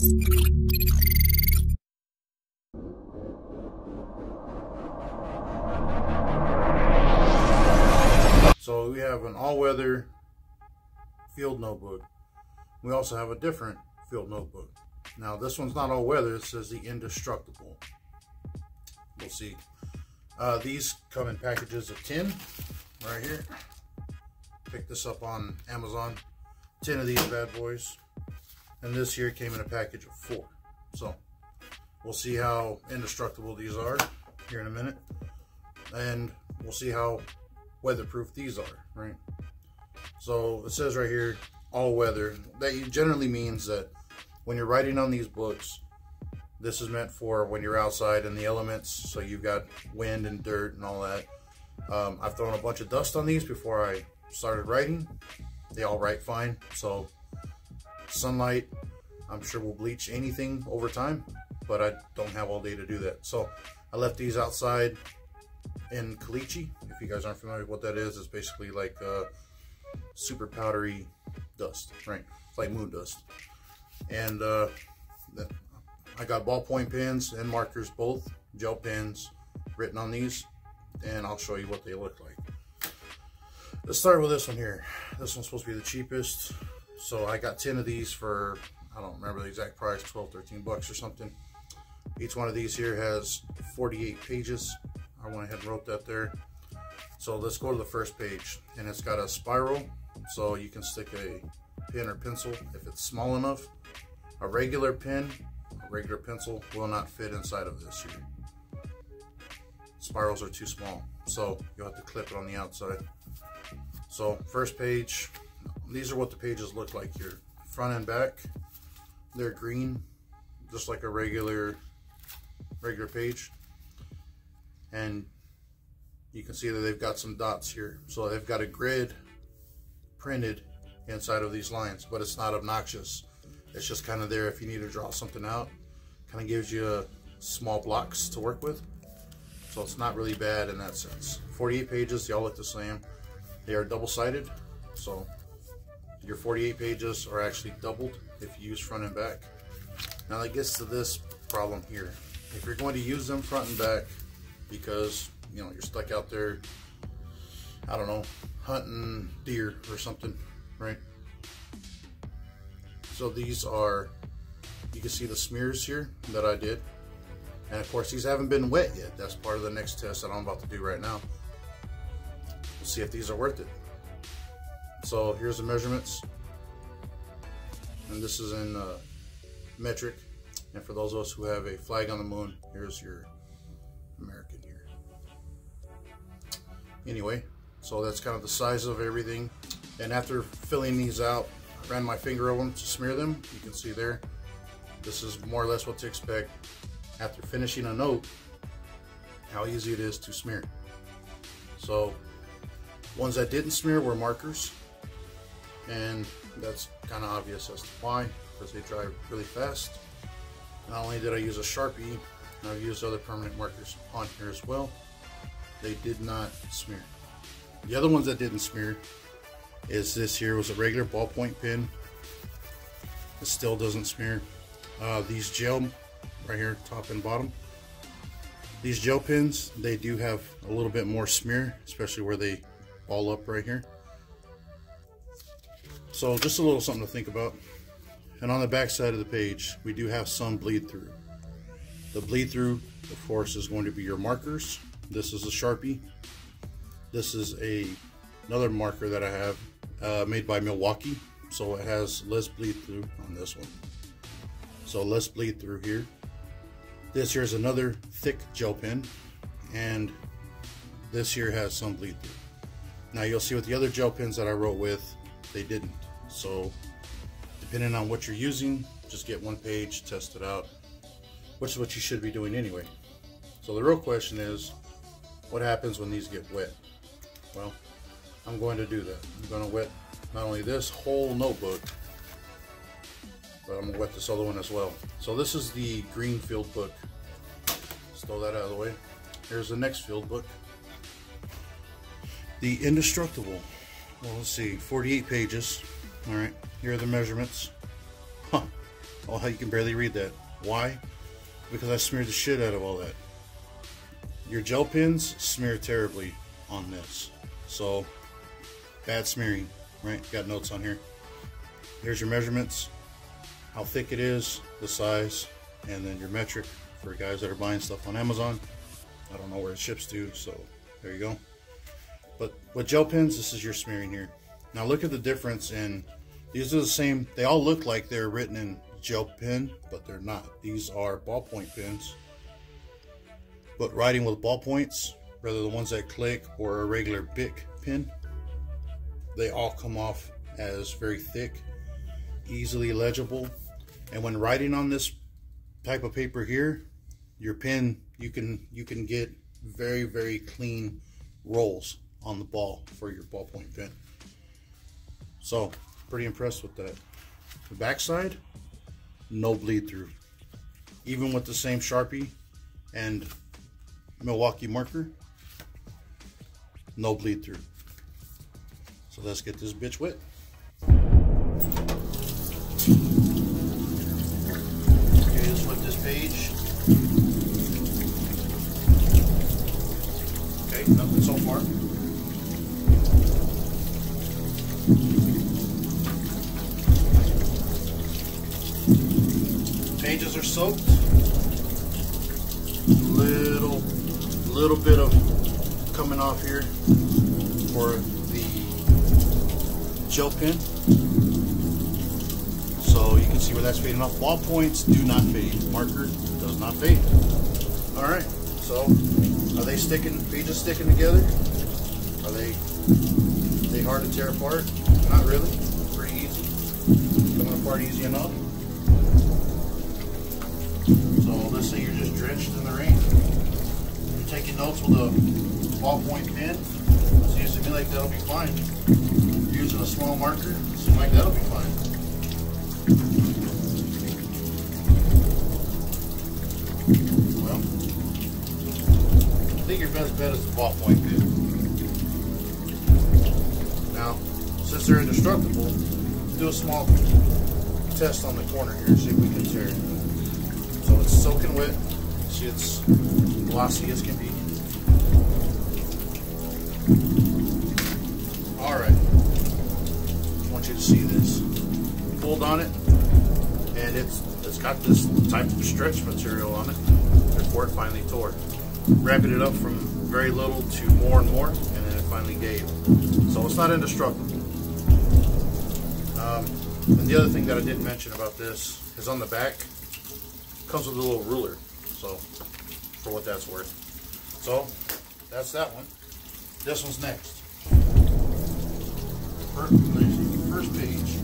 So we have an all-weather field notebook. We also have a different field notebook. Now this one's not all-weather, it says the indestructible. We'll see. These come in packages of 10 right here. Picked this up on Amazon. 10 of these bad boys. And this here came in a package of 4. So we'll see how indestructible these are here in a minute. And we'll see how weatherproof these are, right? So it says right here, all weather. That generally means that when you're writing on these books, this is meant for when you're outside in the elements, so you've got wind and dirt and all that. I've thrown a bunch of dust on these before I started writing. They all write fine. So sunlight, I'm sure will bleach anything over time, but I don't have all day to do that. So I left these outside in caliche. If you guys aren't familiar with what that is, it's basically like super powdery dust, right? It's like moon dust. And I got ballpoint pens and markers, both gel pens written on these, and I'll show you what they look like. Let's start with this one here. This one's supposed to be the cheapest. So I got 10 of these for, I don't remember the exact price, 12, 13 bucks or something. Each one of these here has 48 pages. I went ahead and wrote that there. So let's go to the first page, and it's got a spiral, so you can stick a pen or pencil if it's small enough. A regular pen, a regular pencil will not fit inside of this here. Spirals are too small, so you'll have to clip it on the outside. So first page, these are what the pages look like here. Front and back, they're green, just like a regular page. And you can see that they've got some dots here. So they've got a grid printed inside of these lines, but it's not obnoxious. It's just kind of there if you need to draw something out. Kind of gives you small blocks to work with. So it's not really bad in that sense. 48 pages, they all look the same. They are double-sided, so your 48 pages are actually doubled if you use front and back. Now that gets to this problem here. If you're going to use them front and back because you know you're stuck out there, I don't know, hunting deer or something, right? So these are, you can see the smears here that I did, and of course these haven't been wet yet. That's part of the next test that I'm about to do right now. We'll see if these are worth it. So here's the measurements, and this is in metric. And for those of us who have a flag on the moon, here's your American here. Anyway, so that's kind of the size of everything. And after filling these out, I ran my finger over them to smear them. You can see there, this is more or less what to expect after finishing a note, how easy it is to smear. So ones that didn't smear were markers, and that's kind of obvious as to why, because they dry really fast. Not only did I use a Sharpie, I've used other permanent markers on here as well. They did not smear. The other ones that didn't smear is this here was a regular ballpoint pen. It still doesn't smear. These gel right here, top and bottom. These gel pens, they do have a little bit more smear, especially where they ball up right here. So just a little something to think about. And on the back side of the page, we do have some bleed through. The bleed through, of course, is going to be your markers. This is a Sharpie. This is another marker that I have made by Milwaukee. So it has less bleed through on this one. So less bleed through here. This here is another thick gel pen, and this here has some bleed through. Now you'll see with the other gel pens that I wrote with, they didn't. So depending on what you're using, just get one page, test it out, which is what you should be doing anyway. So the real question is, what happens when these get wet? Well, I'm going to do that. I'm going to wet not only this whole notebook, but I'm going to wet this other one as well. So this is the green field book. Let's throw that out of the way. Here's the next field book. The Indestructible. Well, let's see, 48 pages. All right, here are the measurements. Huh. Oh, how you can barely read that. Why? Because I smeared the shit out of all that. Your gel pens smear terribly on this. So, bad smearing, right? Got notes on here. Here's your measurements, how thick it is, the size, and then your metric for guys that are buying stuff on Amazon. I don't know where it ships to, so there you go. But with gel pens, this is your smearing here. Now look at the difference in, these are the same, they all look like they're written in gel pen, but they're not. These are ballpoint pens. But writing with ballpoints, whether the ones that click or a regular Bic pen, they all come off as very thick, easily legible. And when writing on this type of paper here, your pen, you can get very, very clean rolls on the ball for your ballpoint pen. So pretty impressed with that. The backside, no bleed through. Even with the same Sharpie and Milwaukee marker, no bleed through. So let's get this bitch wet. Okay, let's flip this page. Okay, nothing so far. Pages are soaked. Little bit of coming off here for the gel pen. So you can see where that's fading off. Ballpoints do not fade. Marker does not fade. Alright, so are they sticking, pages sticking together? Are they hard to tear apart? Not really. Pretty easy. Coming apart easy enough. So let's say you're just drenched in the rain. You're taking notes with a ballpoint pen. Seems to me like that'll be fine. You're using a small marker. Seems like that'll be fine. Well, I think your best bet is the ballpoint pen. Now, since they're indestructible, do a small test on the corner here, see if we can tear it. So it's soaking wet. See, it's glossy as can be. Alright. I want you to see this. Pulled on it, and it's got this type of stretch material on it before it finally tore. Wrapping it up from very little to more and more, and then it finally gave. So it's not indestructible. And the other thing that I didn't mention about this is on the back, it comes with a little ruler, so for what that's worth. So that's that one. This one's next. First page.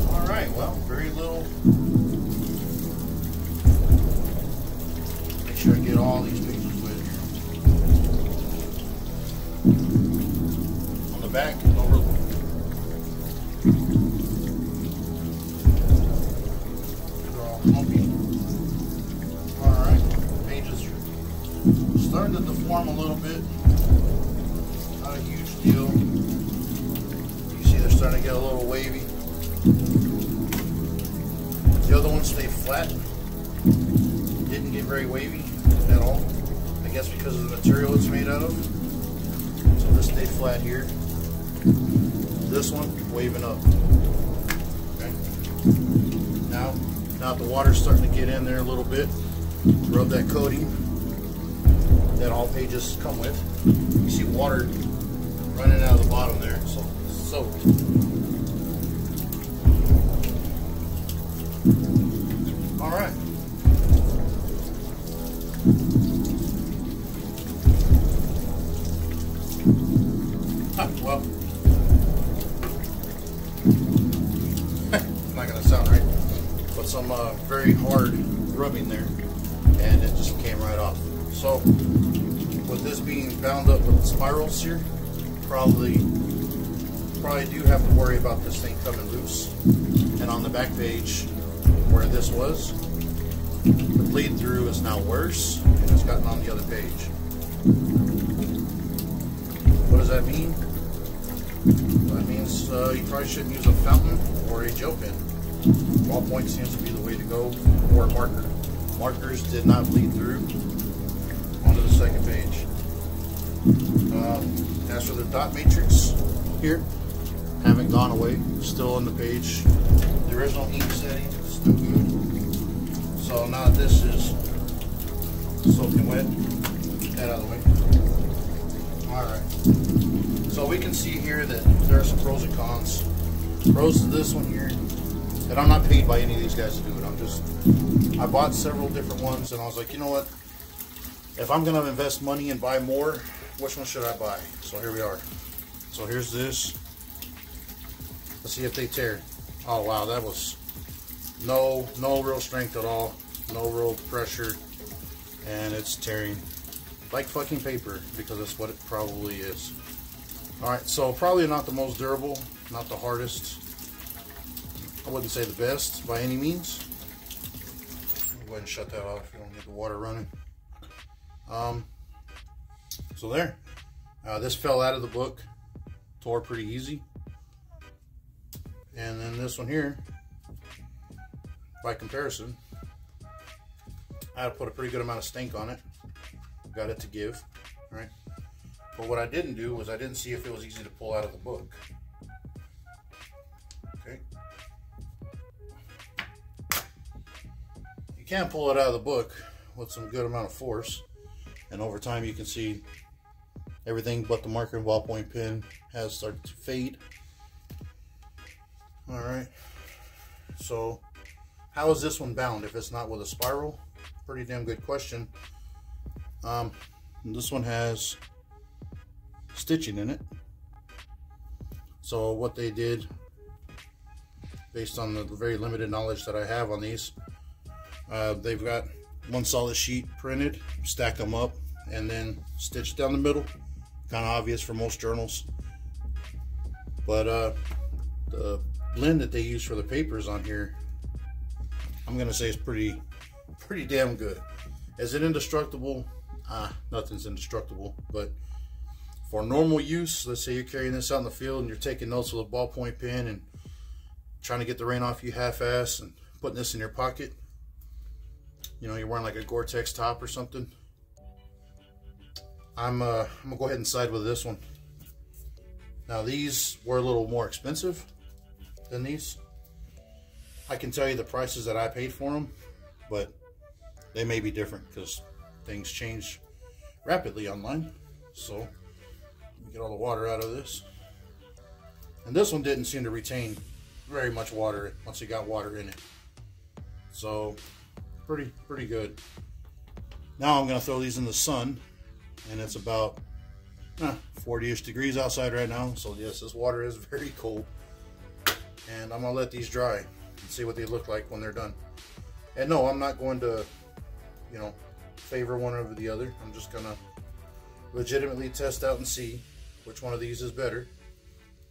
Alright, well, very little. Make sure I get all these pages wet here. On the back, no ruler. They're all clumpy. Alright, pages are starting to deform a little bit. Not a huge deal. You see they're starting to get a little wavy. The other ones stay flat. Didn't get very wavy at all. I guess because of the material it's made out of. So this stayed flat here. This one waving up. Okay. Now the water's starting to get in there a little bit. Rub that coating that all pages come with. You see water running out of the bottom there, so it's soaked. Alright. Well, it's not going to sound right, but some very hard rubbing there, and it just came right off. So, with this being bound up with spirals here, probably do have to worry about this thing coming loose, and on the back page where this was, the bleed through is now worse, and it's gotten on the other page. What does that mean? Well, that means you probably shouldn't use a fountain or a gel pen. Ballpoint seems to be the way to go, or a marker. Markers did not bleed through onto the second page. As for the dot matrix here, haven't gone away, still on the page. The original ink setting, still good. So now this is soaking wet, that out of the way. Alright, so we can see here that there are some pros and cons. Pros to this one here, and I'm not paid by any of these guys to do it. I bought several different ones, and I was like, you know what? If I'm going to invest money and buy more, which one should I buy? So here we are. So here's this. Let's see if they tear. Oh wow, that was no real strength at all, no real pressure, and it's tearing like fucking paper, because that's what it probably is. All right, so probably not the most durable, not the hardest. I wouldn't say the best by any means. Go ahead and shut that off. You don't need the water running. So there. This fell out of the book, tore pretty easy. And then this one here, by comparison, I had to put a pretty good amount of stink on it. Got it to give, right? But what I didn't do was I didn't see if it was easy to pull out of the book. Okay. You can pull it out of the book with some good amount of force, and over time you can see everything but the marker and ballpoint pen has started to fade. Alright, so how is this one bound if it's not with a spiral? Pretty damn good question. This one has stitching in it. So what they did, based on the very limited knowledge that I have on these, they've got one solid sheet printed, stack them up, and then stitched down the middle. Kind of obvious for most journals. But the blend that they use for the papers on here, I'm gonna say is pretty damn good. Is it indestructible? Nothing's indestructible, but for normal use, let's say you're carrying this out in the field and you're taking notes with a ballpoint pen and trying to get the rain off you half-ass and putting this in your pocket, you know, you're wearing like a Gore-Tex top or something, I'm gonna go ahead and side with this one. Now these were a little more expensive than these. I can tell you the prices that I paid for them, but they may be different because things change rapidly online. So let me get all the water out of this. And this one didn't seem to retain very much water once it got water in it. So pretty good. Now I'm gonna throw these in the sun, and it's about 40-ish degrees outside right now. So yes, this water is very cold. And I'm gonna let these dry and see what they look like when they're done. And no, I'm not going to, you know, favor one over the other. I'm just gonna legitimately test out and see which one of these is better,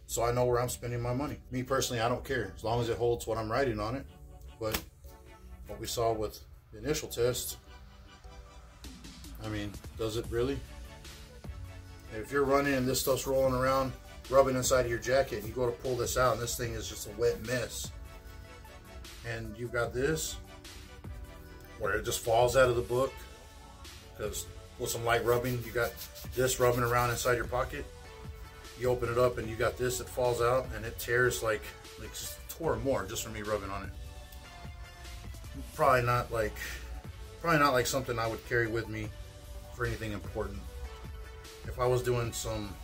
so I know where I'm spending my money. Me personally, I don't care as long as it holds what I'm writing on it. But what we saw with the initial test, I mean, does it really? If you're running and this stuff's rolling around, rubbing inside of your jacket, and you go to pull this out and this thing is just a wet mess, and you've got this where it just falls out of the book because with some light rubbing, you got this rubbing around inside your pocket, you open it up and you got this that falls out and it tears like just tore more just from me rubbing on it. Probably not like something I would carry with me for anything important. If I was doing some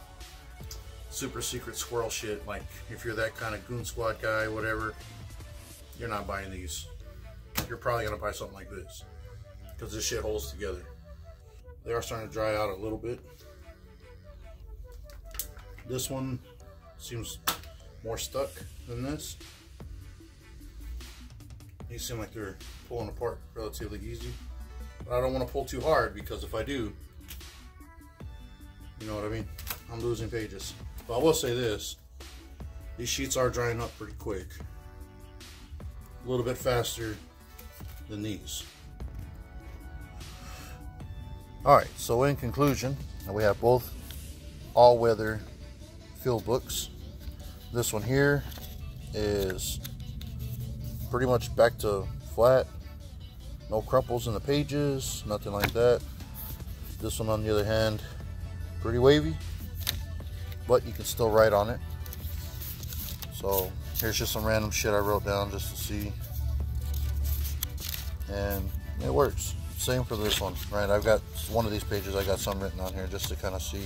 super secret squirrel shit, like if you're that kind of goon squad guy, whatever, you're not buying these. You're probably gonna buy something like this because this shit holds together. They are starting to dry out a little bit. This one seems more stuck than this. These seem like they're pulling apart relatively easy, but I don't want to pull too hard because if I do, you know what I mean, I'm losing pages. But I will say this, these sheets are drying up pretty quick. a little bit faster than these. Alright, so in conclusion, we have both all-weather field books. This one here is pretty much back to flat, no crumples in the pages, nothing like that. This one on the other hand, pretty wavy, but you can still write on it. So here's just some random shit I wrote down just to see, and it works. Same for this one, right? I've got one of these pages, I got some written on here just to kind of see.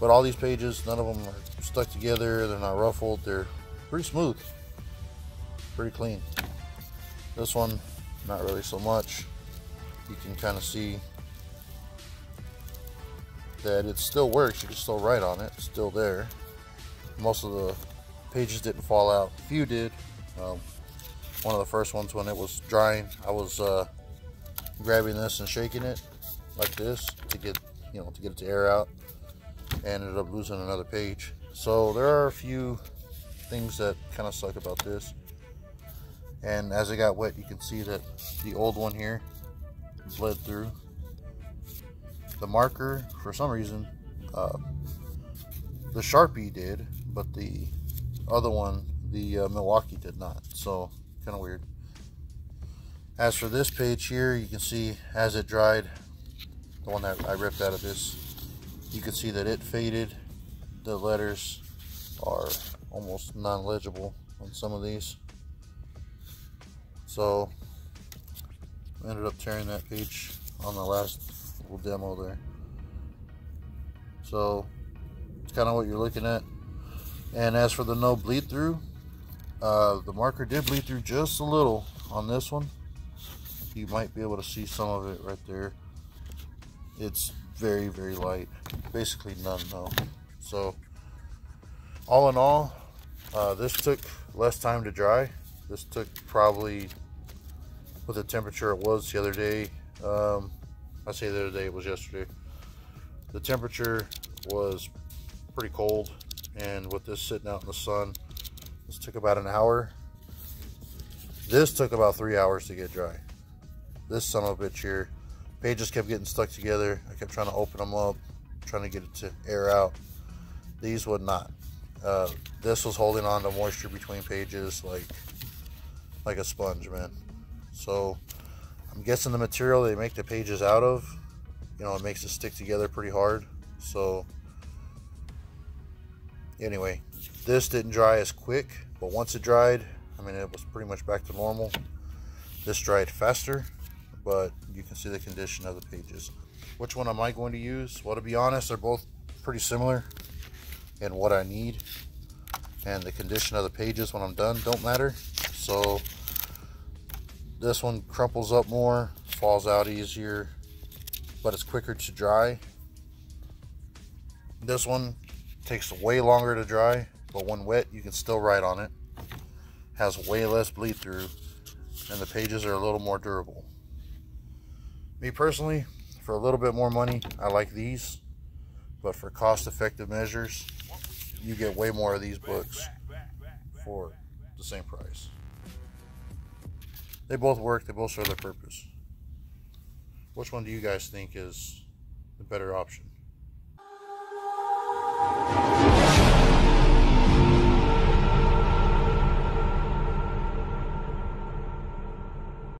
But all these pages, none of them are stuck together, they're not ruffled, they're pretty smooth, pretty clean. This one, not really so much. You can kind of see that it still works, you can still write on it, it's still there. Most of the pages didn't fall out, a few did. One of the first ones, when it was drying, I was grabbing this and shaking it like this to get, to get it to air out, and ended up losing another page. So there are a few things that kind of suck about this. And as it got wet, you can see that the old one here bled through. The marker, for some reason, the Sharpie did, but the other one, the Milwaukee, did not. So kind of weird. As for this page here, you can see as it dried, the one that I ripped out of this, you can see that it faded. The letters are almost non-legible on some of these. So I ended up tearing that page on the last little demo there. So it's kind of what you're looking at. And as for the no bleed through, the marker did bleed through just a little on this one. You might be able to see some of it right there. It's very, very light, basically none though. So all in all, this took less time to dry. This took probably, with the temperature it was the other day, I say the other day, it was yesterday, the temperature was pretty cold, and with this sitting out in the sun, this took about an hour. This took about 3 hours to get dry. This son of a bitch here, pages kept getting stuck together. I kept trying to open them up, trying to get it to air out. These would not. This was holding on to moisture between pages like a sponge, man. So I'm guessing the material they make the pages out of, it makes it stick together pretty hard. So anyway, this didn't dry as quick, but once it dried, it was pretty much back to normal. This dried faster, but you can see the condition of the pages. Which one am I going to use? Well, to be honest, they're both pretty similar in what I need, and the condition of the pages when I'm done don't matter. So this one crumples up more, falls out easier, but it's quicker to dry. This one takes way longer to dry, but when wet you can still write on it. Has way less bleed through, and the pages are a little more durable. Me personally, for a little bit more money, I like these, but for cost-effective measures, you get way more of these books for the same price. They both work, they both serve their purpose. Which one do you guys think is the better option?